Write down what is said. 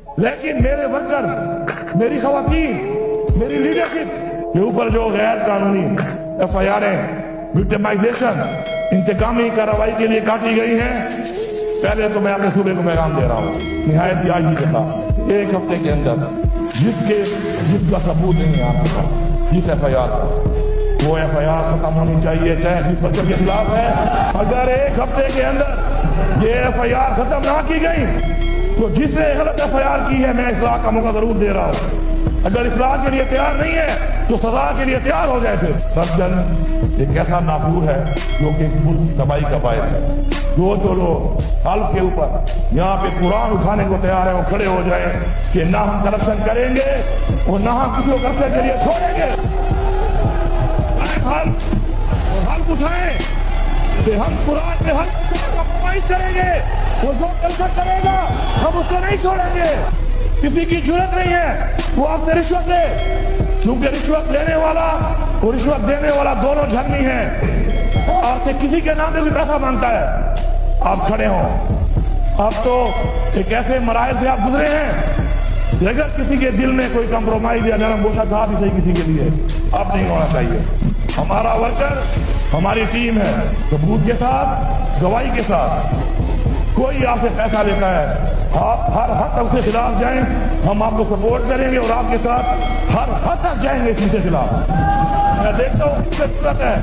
لیکن میرے ورکر، میری خواتین، میری لیڈرشپ کے اوپر جو غیر قانونی ایف آئی آریں وکٹمائزیشن انتقامی کارروائی کے لیے کاٹی گئی ہیں، پہلے تو میں اپنے صوبے کو پیغام دے رہا ہوں نہایت عاجزی کے ساتھ، ایک ہفتے کے اندر جس کا ثبوت نہیں ہے آپ کے پاس، جس ایف آئی آر کا، وہ ایف آئی آر ختم ہونی چاہیے، چاہے جس بچے کے خلاف ہے۔ اگر ایک ہفتے کے اندر یہ ایف آئی آر ختم نہ کی گئی تو جس نے غلط ایف آئی آر کی ہے میں اصلاح کا موقع ضرور دے رہا ہوں۔ اگر اصلاح کے لیے تیار نہیں ہے تو سزا کے لیے تیار ہو جائے۔ پھر رفضن ایک ایسا نافور ہے جو کہ ملک تباہی کا باعث ہے۔ جو لوگ حلف کے اوپر یہاں پہ قرآن اٹھانے کو تیار ہیں وہ کھڑے ہو جائیں کہ نہ ہم کرپشن کریں گے اور نہ ہم کسی کو کرپشن کے لیے چھوڑیں گے۔ حلف اٹھائیں کہ ہم قرآن میں حلف کمپرومائز کریں گے، وہ جو کرپشن کرے گا ہم اس کو نہیں چھوڑیں گے۔ کسی کی جرات نہیں ہے وہ آپ سے رشوت لے، کیونکہ رشوت لینے والا اور رشوت دینے والا دونوں جھرمی ہیں۔ آپ سے کسی کے نام پہ بھی پیسہ مانگتا ہے، آپ کھڑے ہوں۔ اب تو ایک ایسے مراحل سے آپ گزرے ہیں، اگر کسی کے دل میں کوئی کمپرومائز یا نرم گوشہ تھا بھی صحیح کسی کے لیے، اب نہیں ہونا چاہیے۔ ہمارا ورکر، ہماری ٹیم ہے، ثبوت کے ساتھ، گواہی کے ساتھ۔ کوئی آپ سے پیسہ لیتا ہے، آپ ہر حد تک کے خلاف جائیں، ہم آپ کو سپورٹ کریں گے اور آپ کے ساتھ ہر حد تک جائیں گے اس کے خلاف۔ میں دیکھتا ہوں کس سے ضرورت ہے